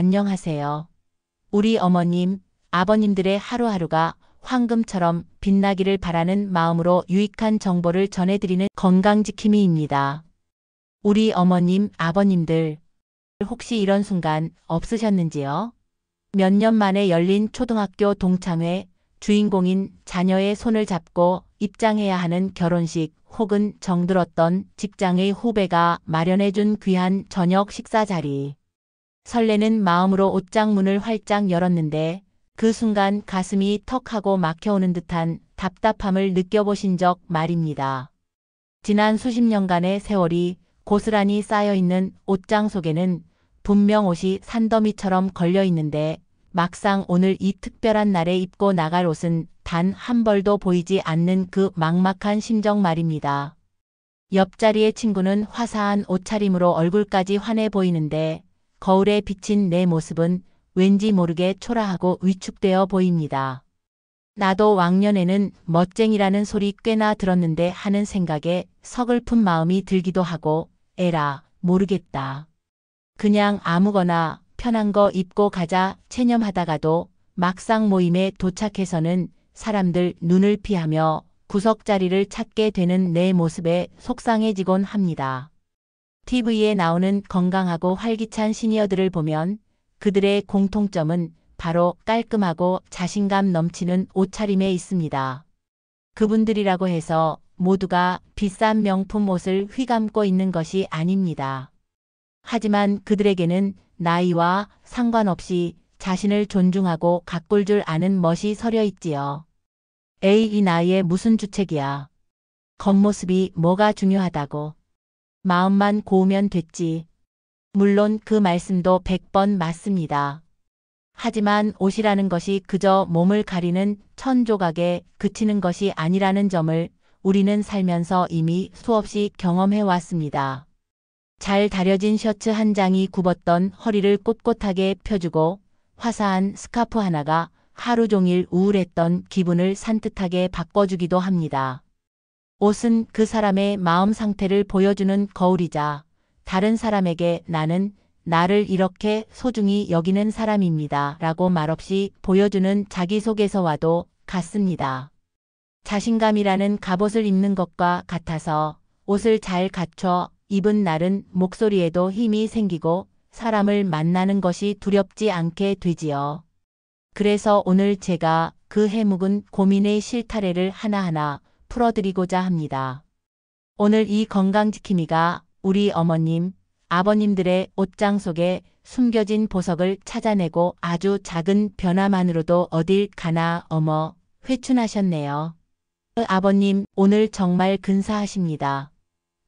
안녕하세요. 우리 어머님, 아버님들의 하루하루가 황금처럼 빛나기를 바라는 마음으로 유익한 정보를 전해드리는 건강지킴이입니다. 우리 어머님, 아버님들, 혹시 이런 순간 없으셨는지요? 몇 년 만에 열린 초등학교 동창회, 주인공인 자녀의 손을 잡고 입장해야 하는 결혼식, 혹은 정들었던 직장의 후배가 마련해준 귀한 저녁 식사 자리. 설레는 마음으로 옷장 문을 활짝 열었는데 그 순간 가슴이 턱하고 막혀오는 듯한 답답함을 느껴보신 적 말입니다. 지난 수십 년간의 세월이 고스란히 쌓여있는 옷장 속에는 분명 옷이 산더미처럼 걸려있는데 막상 오늘 이 특별한 날에 입고 나갈 옷은 단 한 벌도 보이지 않는 그 막막한 심정 말입니다. 옆자리의 친구는 화사한 옷차림으로 얼굴까지 환해 보이는데 거울에 비친 내 모습은 왠지 모르게 초라하고 위축되어 보입니다. 나도 왕년에는 멋쟁이라는 소리 꽤나 들었는데 하는 생각에 서글픈 마음이 들기도 하고 에라 모르겠다. 그냥 아무거나 편한 거 입고 가자 체념하다가도 막상 모임에 도착해서는 사람들 눈을 피하며 구석자리를 찾게 되는 내 모습에 속상해지곤 합니다. TV에 나오는 건강하고 활기찬 시니어들을 보면 그들의 공통점은 바로 깔끔하고 자신감 넘치는 옷차림에 있습니다. 그분들이라고 해서 모두가 비싼 명품 옷을 휘감고 있는 것이 아닙니다. 하지만 그들에게는 나이와 상관없이 자신을 존중하고 가꿀 줄 아는 멋이 서려 있지요. 에이, 이 나이에 무슨 주책이야. 겉모습이 뭐가 중요하다고. 마음만 고우면 됐지. 물론 그 말씀도 100번 맞습니다. 하지만 옷이라는 것이 그저 몸을 가리는 천조각에 그치는 것이 아니라는 점을 우리는 살면서 이미 수없이 경험해 왔습니다. 잘 다려진 셔츠 한 장이 굽었던 허리를 꼿꼿하게 펴주고 화사한 스카프 하나가 하루 종일 우울했던 기분을 산뜻하게 바꿔주기도 합니다. 옷은 그 사람의 마음 상태를 보여주는 거울이자 다른 사람에게 나는 나를 이렇게 소중히 여기는 사람입니다 라고 말없이 보여주는 자기소개서와도 같습니다. 자신감이라는 갑옷을 입는 것과 같아서 옷을 잘 갖춰 입은 날은 목소리에도 힘이 생기고 사람을 만나는 것이 두렵지 않게 되지요. 그래서 오늘 제가 그 해묵은 고민의 실타래를 하나하나 풀어드리고자 합니다. 오늘 이 건강지킴이가 우리 어머님, 아버님들의 옷장 속에 숨겨진 보석을 찾아내고 아주 작은 변화만으로도 어딜 가나 어머 회춘하셨네요. 아버님 오늘 정말 근사하십니다.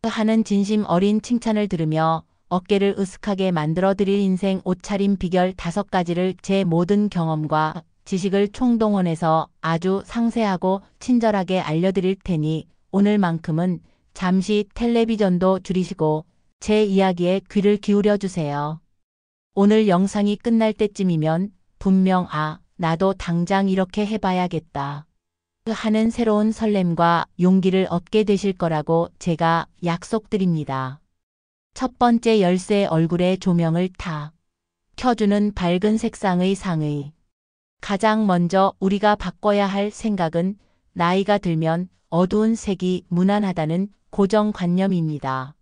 하는 진심 어린 칭찬을 들으며 어깨를 으쓱하게 만들어드릴 인생 옷차림 비결 5가지를 제 모든 경험과 지식을 총동원해서 아주 상세하고 친절하게 알려드릴 테니 오늘만큼은 잠시 텔레비전도 줄이시고 제 이야기에 귀를 기울여 주세요. 오늘 영상이 끝날 때쯤이면 분명 나도 당장 이렇게 해봐야겠다 하는 새로운 설렘과 용기를 얻게 되실 거라고 제가 약속드립니다. 첫 번째 열쇠, 얼굴에 조명을 탁 켜주는 밝은 색상의 상의. 가장 먼저 우리가 바꿔야 할 생각은 나이가 들면 어두운 색이 무난하다는 고정관념입니다.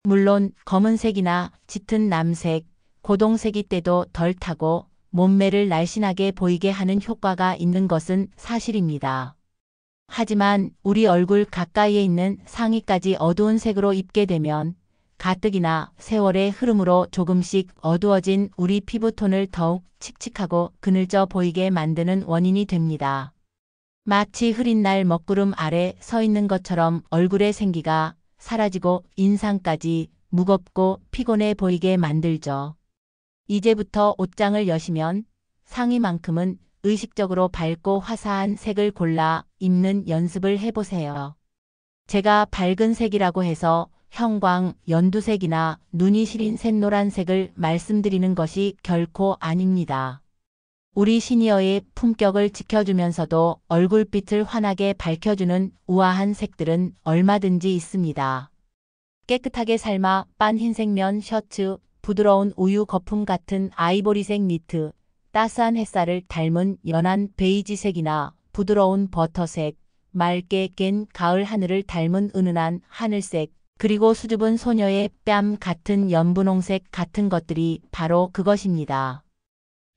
물론 검은색이나 짙은 남색, 고동색이 때도 덜 타고 몸매를 날씬하게 보이게 하는 효과가 있는 것은 사실입니다. 하지만 우리 얼굴 가까이에 있는 상의까지 어두운 색으로 입게 되면 가뜩이나 세월의 흐름으로 조금씩 어두워진 우리 피부톤을 더욱 칙칙하고 그늘져 보이게 만드는 원인이 됩니다. 마치 흐린 날 먹구름 아래 서 있는 것처럼 얼굴의 생기가 사라지고 인상까지 무겁고 피곤해 보이게 만들죠. 이제부터 옷장을 여시면 상의만큼은 의식적으로 밝고 화사한 색을 골라 입는 연습을 해보세요. 제가 밝은 색이라고 해서 형광, 연두색이나 눈이 시린 샛노란색을 말씀드리는 것이 결코 아닙니다. 우리 시니어의 품격을 지켜주면서도 얼굴빛을 환하게 밝혀주는 우아한 색들은 얼마든지 있습니다. 깨끗하게 삶아 빤 흰색 면 셔츠, 부드러운 우유 거품 같은 아이보리색 니트, 따스한 햇살을 닮은 연한 베이지색이나 부드러운 버터색, 맑게 깬 가을 하늘을 닮은 은은한 하늘색, 그리고 수줍은 소녀의 뺨 같은 연분홍색 같은 것들이 바로 그것입니다.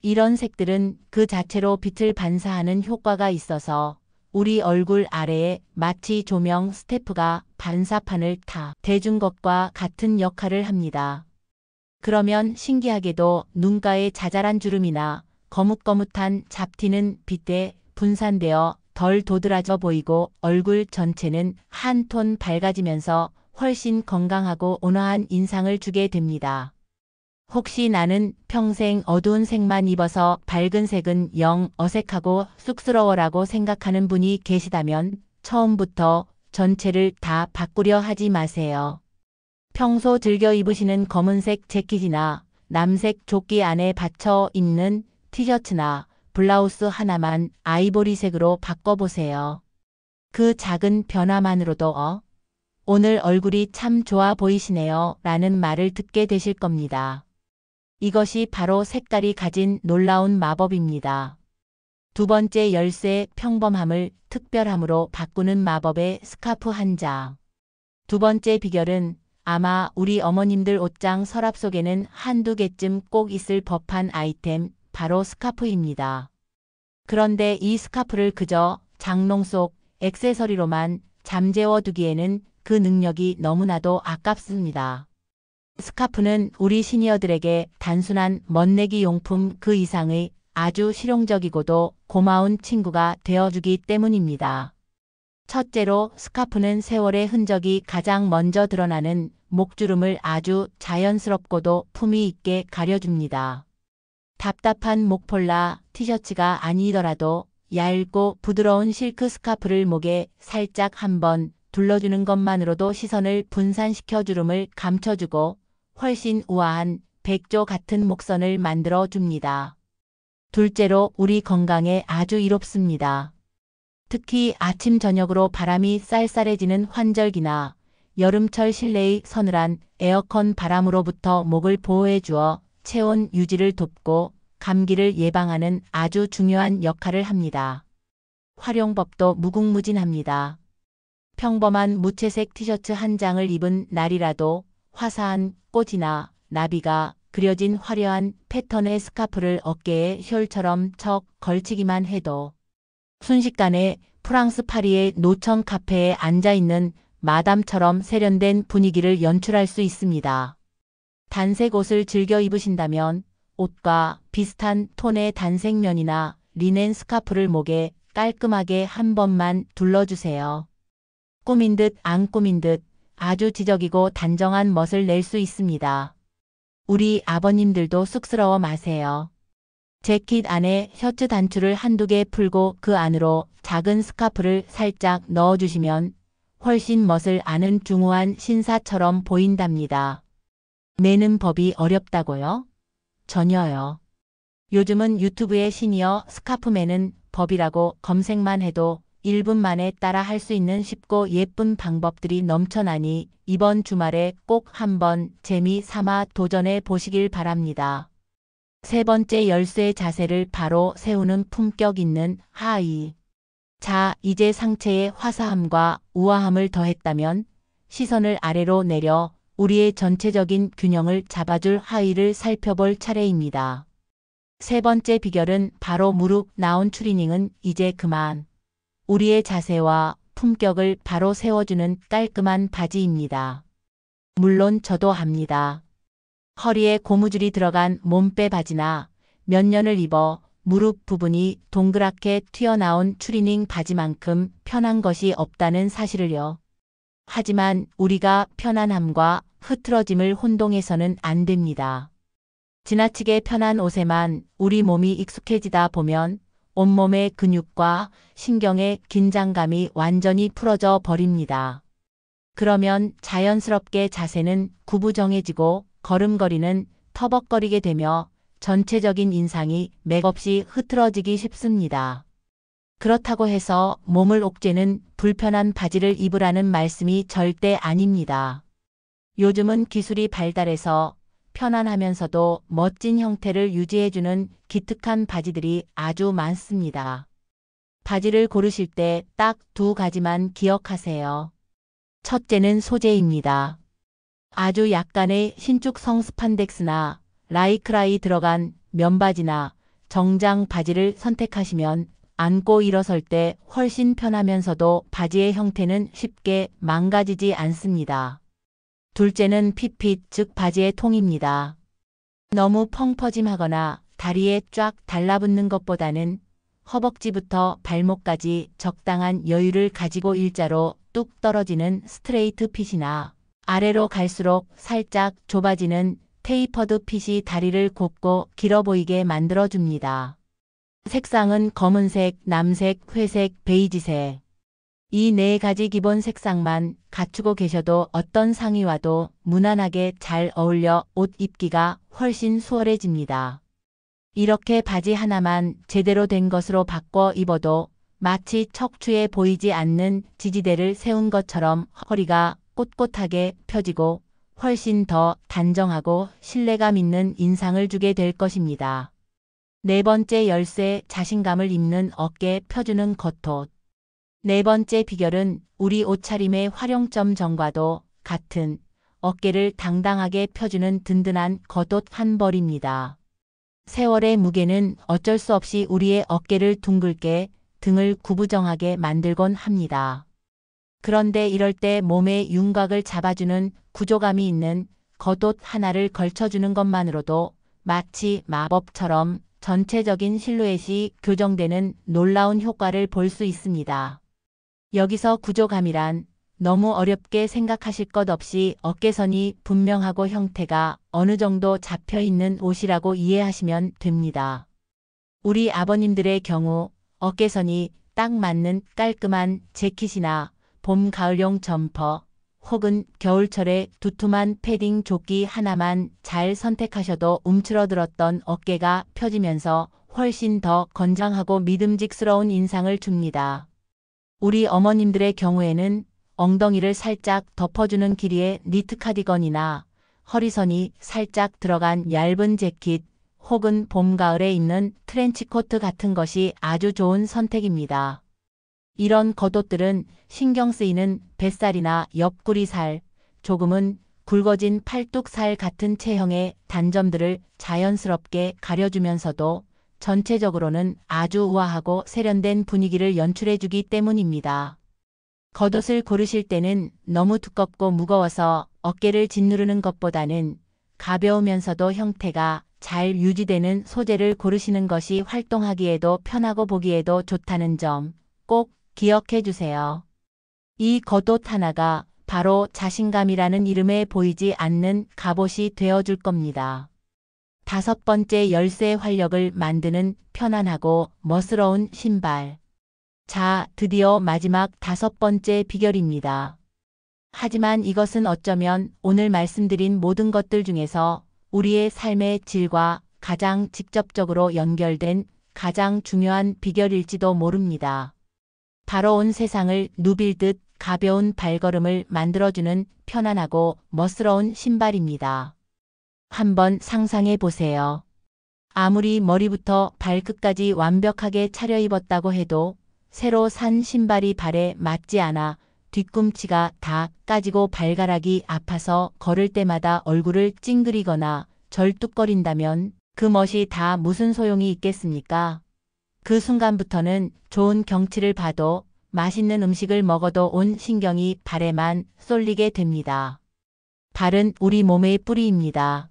이런 색들은 그 자체로 빛을 반사하는 효과가 있어서 우리 얼굴 아래에 마치 조명 스태프가 반사판을 타 대준 것과 같은 역할을 합니다. 그러면 신기하게도 눈가의 자잘한 주름이나 거뭇거뭇한 잡티는 빛에 분산되어 덜 도드라져 보이고 얼굴 전체는 한 톤 밝아지면서 훨씬 건강하고 온화한 인상을 주게 됩니다. 혹시 나는 평생 어두운 색만 입어서 밝은 색은 영 어색하고 쑥스러워라고 생각하는 분이 계시다면 처음부터 전체를 다 바꾸려 하지 마세요. 평소 즐겨 입으시는 검은색 재킷이나 남색 조끼 안에 받쳐 입는 티셔츠나 블라우스 하나만 아이보리색으로 바꿔보세요. 그 작은 변화만으로도 오늘 얼굴이 참 좋아 보이시네요 라는 말을 듣게 되실 겁니다. 이것이 바로 색깔이 가진 놀라운 마법입니다. 두 번째 열쇠, 평범함을 특별함으로 바꾸는 마법의 스카프 한 장. 두 번째 비결은 아마 우리 어머님들 옷장 서랍 속에는 한두 개쯤 꼭 있을 법한 아이템, 바로 스카프입니다. 그런데 이 스카프를 그저 장롱 속 액세서리로만 잠재워 두기에는 그 능력이 너무나도 아깝습니다. 스카프는 우리 시니어들에게 단순한 멋내기 용품 그 이상의 아주 실용적이고도 고마운 친구가 되어주기 때문입니다. 첫째로 스카프는 세월의 흔적이 가장 먼저 드러나는 목주름을 아주 자연스럽고도 품위 있게 가려줍니다. 답답한 목폴라 티셔츠가 아니더라도 얇고 부드러운 실크 스카프를 목에 살짝 한번 둘러주는 것만으로도 시선을 분산시켜 주름을 감춰주고 훨씬 우아한 백조 같은 목선을 만들어 줍니다. 둘째로 우리 건강에 아주 이롭습니다. 특히 아침 저녁으로 바람이 쌀쌀해지는 환절기나 여름철 실내의 서늘한 에어컨 바람으로부터 목을 보호해 주어 체온 유지를 돕고 감기를 예방하는 아주 중요한 역할을 합니다. 활용법도 무궁무진합니다. 평범한 무채색 티셔츠 한 장을 입은 날이라도 화사한 꽃이나 나비가 그려진 화려한 패턴의 스카프를 어깨에 숄처럼 척 걸치기만 해도 순식간에 프랑스 파리의 노천 카페에 앉아있는 마담처럼 세련된 분위기를 연출할 수 있습니다. 단색 옷을 즐겨 입으신다면 옷과 비슷한 톤의 단색면이나 리넨 스카프를 목에 깔끔하게 한 번만 둘러주세요. 꾸민 듯 안 꾸민 듯 아주 지적이고 단정한 멋을 낼 수 있습니다. 우리 아버님들도 쑥스러워 마세요. 재킷 안에 셔츠 단추를 한두 개 풀고 그 안으로 작은 스카프를 살짝 넣어주시면 훨씬 멋을 아는 중후한 신사처럼 보인답니다. 매는 법이 어렵다고요? 전혀요. 요즘은 유튜브에 시니어 스카프 매는 법이라고 검색만 해도 1분 만에 따라 할 수 있는 쉽고 예쁜 방법들이 넘쳐나니 이번 주말에 꼭 한번 재미 삼아 도전해 보시길 바랍니다. 세 번째 열쇠, 자세를 바로 세우는 품격 있는 하의. 자, 이제 상체의 화사함과 우아함을 더했다면 시선을 아래로 내려 우리의 전체적인 균형을 잡아줄 하의를 살펴볼 차례입니다. 세 번째 비결은 바로 무릎 나온 추리닝은 이제 그만. 우리의 자세와 품격을 바로 세워주는 깔끔한 바지입니다. 물론 저도 합니다. 허리에 고무줄이 들어간 몸빼 바지나 몇 년을 입어 무릎 부분이 동그랗게 튀어나온 추리닝 바지만큼 편한 것이 없다는 사실을요. 하지만 우리가 편안함과 흐트러짐을 혼동해서는 안 됩니다. 지나치게 편한 옷에만 우리 몸이 익숙해지다 보면 온몸의 근육과 신경의 긴장감이 완전히 풀어져 버립니다. 그러면 자연스럽게 자세는 구부정해지고 걸음걸이는 터벅거리게 되며 전체적인 인상이 맥없이 흐트러지기 쉽습니다. 그렇다고 해서 몸을 옥죄는 불편한 바지를 입으라는 말씀이 절대 아닙니다. 요즘은 기술이 발달해서 편안하면서도 멋진 형태를 유지해주는 기특한 바지들이 아주 많습니다. 바지를 고르실 때 딱 두 가지만 기억하세요. 첫째는 소재입니다. 아주 약간의 신축성 스판덱스나 라이크라이 들어간 면바지나 정장 바지를 선택하시면 앉고 일어설 때 훨씬 편하면서도 바지의 형태는 쉽게 망가지지 않습니다. 둘째는 핏핏, 즉 바지의 통입니다. 너무 펑퍼짐하거나 다리에 쫙 달라붙는 것보다는 허벅지부터 발목까지 적당한 여유를 가지고 일자로 뚝 떨어지는 스트레이트 핏이나 아래로 갈수록 살짝 좁아지는 테이퍼드 핏이 다리를 곱고 길어 보이게 만들어줍니다. 색상은 검은색, 남색, 회색, 베이지색. 이 네 가지 기본 색상만 갖추고 계셔도 어떤 상의와도 무난하게 잘 어울려 옷 입기가 훨씬 수월해집니다. 이렇게 바지 하나만 제대로 된 것으로 바꿔 입어도 마치 척추에 보이지 않는 지지대를 세운 것처럼 허리가 꼿꼿하게 펴지고 훨씬 더 단정하고 신뢰감 있는 인상을 주게 될 것입니다. 네 번째 열쇠, 자신감을 입는 어깨 펴주는 겉옷. 네 번째 비결은 우리 옷차림의 활용점 전과도 같은 어깨를 당당하게 펴주는 든든한 겉옷 한 벌입니다. 세월의 무게는 어쩔 수 없이 우리의 어깨를 둥글게 등을 구부정하게 만들곤 합니다. 그런데 이럴 때 몸의 윤곽을 잡아주는 구조감이 있는 겉옷 하나를 걸쳐주는 것만으로도 마치 마법처럼 전체적인 실루엣이 교정되는 놀라운 효과를 볼 수 있습니다. 여기서 구조감이란 너무 어렵게 생각하실 것 없이 어깨선이 분명하고 형태가 어느 정도 잡혀있는 옷이라고 이해하시면 됩니다. 우리 아버님들의 경우 어깨선이 딱 맞는 깔끔한 재킷이나 봄, 가을용 점퍼 혹은 겨울철에 두툼한 패딩 조끼 하나만 잘 선택하셔도 움츠러들었던 어깨가 펴지면서 훨씬 더 건장하고 믿음직스러운 인상을 줍니다. 우리 어머님들의 경우에는 엉덩이를 살짝 덮어주는 길이의 니트 카디건이나 허리선이 살짝 들어간 얇은 재킷 혹은 봄, 가을에 입는 트렌치코트 같은 것이 아주 좋은 선택입니다. 이런 겉옷들은 신경 쓰이는 뱃살이나 옆구리살, 조금은 굵어진 팔뚝살 같은 체형의 단점들을 자연스럽게 가려주면서도 전체적으로는 아주 우아하고 세련된 분위기를 연출해주기 때문입니다. 겉옷을 고르실 때는 너무 두껍고 무거워서 어깨를 짓누르는 것보다는 가벼우면서도 형태가 잘 유지되는 소재를 고르시는 것이 활동하기에도 편하고 보기에도 좋다는 점 꼭 기억해 주세요. 이 겉옷 하나가 바로 자신감이라는 이름에 보이지 않는 갑옷이 되어줄 겁니다. 다섯 번째 열쇠, 활력을 만드는 편안하고 멋스러운 신발. 자, 드디어 마지막 다섯 번째 비결입니다. 하지만 이것은 어쩌면 오늘 말씀드린 모든 것들 중에서 우리의 삶의 질과 가장 직접적으로 연결된 가장 중요한 비결일지도 모릅니다. 바로 온 세상을 누빌듯 가벼운 발걸음을 만들어주는 편안하고 멋스러운 신발입니다. 한번 상상해 보세요. 아무리 머리부터 발끝까지 완벽하게 차려입었다고 해도 새로 산 신발이 발에 맞지 않아 뒤꿈치가 다 까지고 발가락이 아파서 걸을 때마다 얼굴을 찡그리거나 절뚝거린다면 그 멋이 다 무슨 소용이 있겠습니까? 그 순간부터는 좋은 경치를 봐도 맛있는 음식을 먹어도 온 신경이 발에만 쏠리게 됩니다. 발은 우리 몸의 뿌리입니다.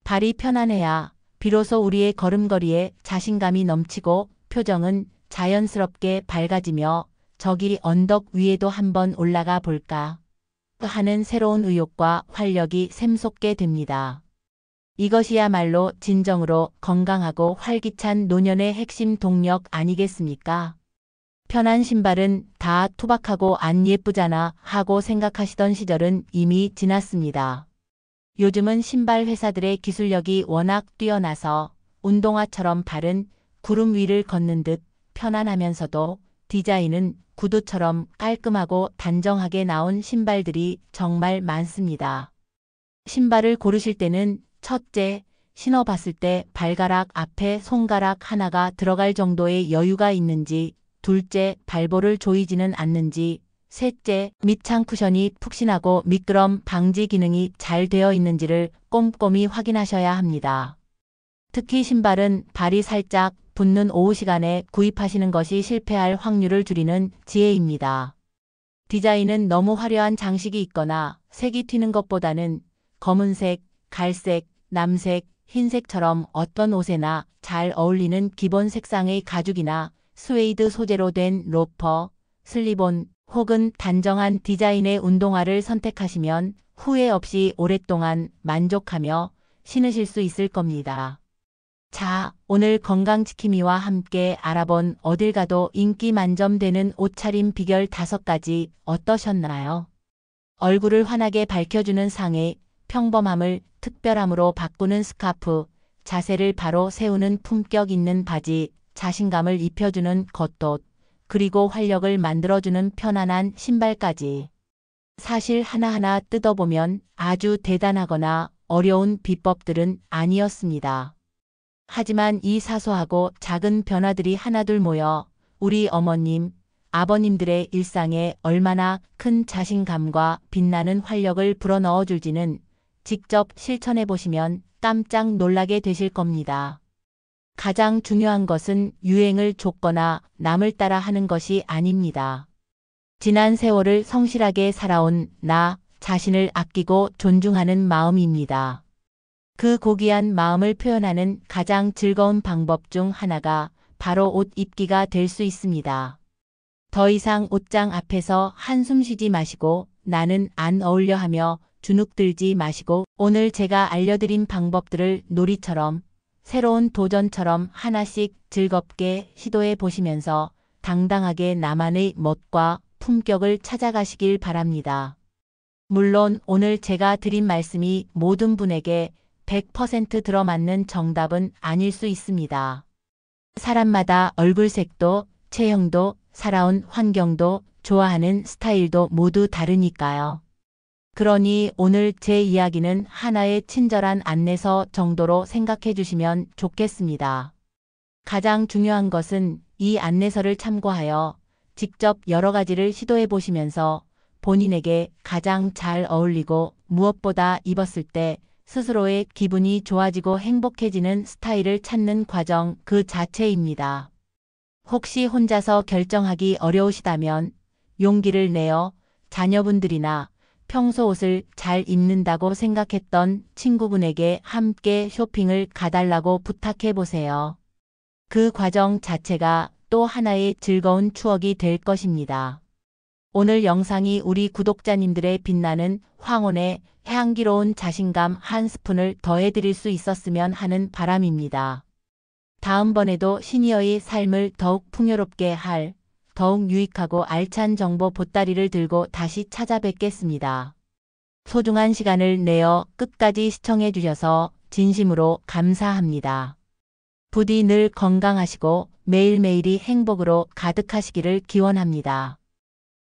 발이 편안해야 비로소 우리의 걸음걸이에 자신감이 넘치고 표정은 자연스럽게 밝아지며 저기 언덕 위에도 한번 올라가 볼까 하는 새로운 의욕과 활력이 샘솟게 됩니다. 이것이야말로 진정으로 건강하고 활기찬 노년의 핵심 동력 아니겠습니까? 편한 신발은 다 투박하고 안 예쁘잖아 하고 생각하시던 시절은 이미 지났습니다. 요즘은 신발 회사들의 기술력이 워낙 뛰어나서 운동화처럼 발은 구름 위를 걷는 듯 편안하면서도 디자인은 구두처럼 깔끔하고 단정하게 나온 신발들이 정말 많습니다. 신발을 고르실 때는 첫째, 신어봤을 때 발가락 앞에 손가락 하나가 들어갈 정도의 여유가 있는지, 둘째, 발볼을 조이지는 않는지, 셋째, 밑창 쿠션이 푹신하고 미끄럼 방지 기능이 잘 되어 있는지를 꼼꼼히 확인하셔야 합니다. 특히 신발은 발이 살짝 붓는 오후 시간에 구입하시는 것이 실패할 확률을 줄이는 지혜입니다. 디자인은 너무 화려한 장식이 있거나 색이 튀는 것보다는 검은색, 갈색, 남색, 흰색처럼 어떤 옷에나 잘 어울리는 기본 색상의 가죽이나 스웨이드 소재로 된 로퍼, 슬립온 혹은 단정한 디자인의 운동화를 선택하시면 후회 없이 오랫동안 만족하며 신으실 수 있을 겁니다. 자, 오늘 건강지킴이와 함께 알아본 어딜 가도 인기 만점되는 옷차림 비결 5가지 어떠셨나요? 얼굴을 환하게 밝혀주는 상의, 평범함을 특별함으로 바꾸는 스카프, 자세를 바로 세우는 품격 있는 바지, 자신감을 입혀주는 겉옷, 그리고 활력을 만들어주는 편안한 신발까지. 사실 하나하나 뜯어보면 아주 대단하거나 어려운 비법들은 아니었습니다. 하지만 이 사소하고 작은 변화들이 하나둘 모여 우리 어머님, 아버님들의 일상에 얼마나 큰 자신감과 빛나는 활력을 불어넣어 줄지는 직접 실천해 보시면 깜짝 놀라게 되실 겁니다. 가장 중요한 것은 유행을 좇거나 남을 따라 하는 것이 아닙니다. 지난 세월을 성실하게 살아온 나 자신을 아끼고 존중하는 마음입니다. 그 고귀한 마음을 표현하는 가장 즐거운 방법 중 하나가 바로 옷 입기가 될 수 있습니다. 더 이상 옷장 앞에서 한숨 쉬지 마시고 나는 안 어울려 하며 주눅들지 마시고 오늘 제가 알려드린 방법들을 놀이처럼 새로운 도전처럼 하나씩 즐겁게 시도해 보시면서 당당하게 나만의 멋과 품격을 찾아가시길 바랍니다. 물론 오늘 제가 드린 말씀이 모든 분에게 100% 들어맞는 정답은 아닐 수 있습니다. 사람마다 얼굴색도, 체형도, 살아온 환경도, 좋아하는 스타일도 모두 다르니까요. 그러니 오늘 제 이야기는 하나의 친절한 안내서 정도로 생각해 주시면 좋겠습니다. 가장 중요한 것은 이 안내서를 참고하여 직접 여러 가지를 시도해 보시면서 본인에게 가장 잘 어울리고 무엇보다 입었을 때 스스로의 기분이 좋아지고 행복해지는 스타일을 찾는 과정 그 자체입니다. 혹시 혼자서 결정하기 어려우시다면 용기를 내어 자녀분들이나 평소 옷을 잘 입는다고 생각했던 친구분에게 함께 쇼핑을 가달라고 부탁해 보세요. 그 과정 자체가 또 하나의 즐거운 추억이 될 것입니다. 오늘 영상이 우리 구독자님들의 빛나는 황혼에 향기로운 자신감 한 스푼을 더해드릴 수 있었으면 하는 바람입니다. 다음번에도 시니어의 삶을 더욱 풍요롭게 할 더욱 유익하고 알찬 정보 보따리를 들고 다시 찾아뵙겠습니다. 소중한 시간을 내어 끝까지 시청해 주셔서 진심으로 감사합니다. 부디 늘 건강하시고 매일매일이 행복으로 가득하시기를 기원합니다.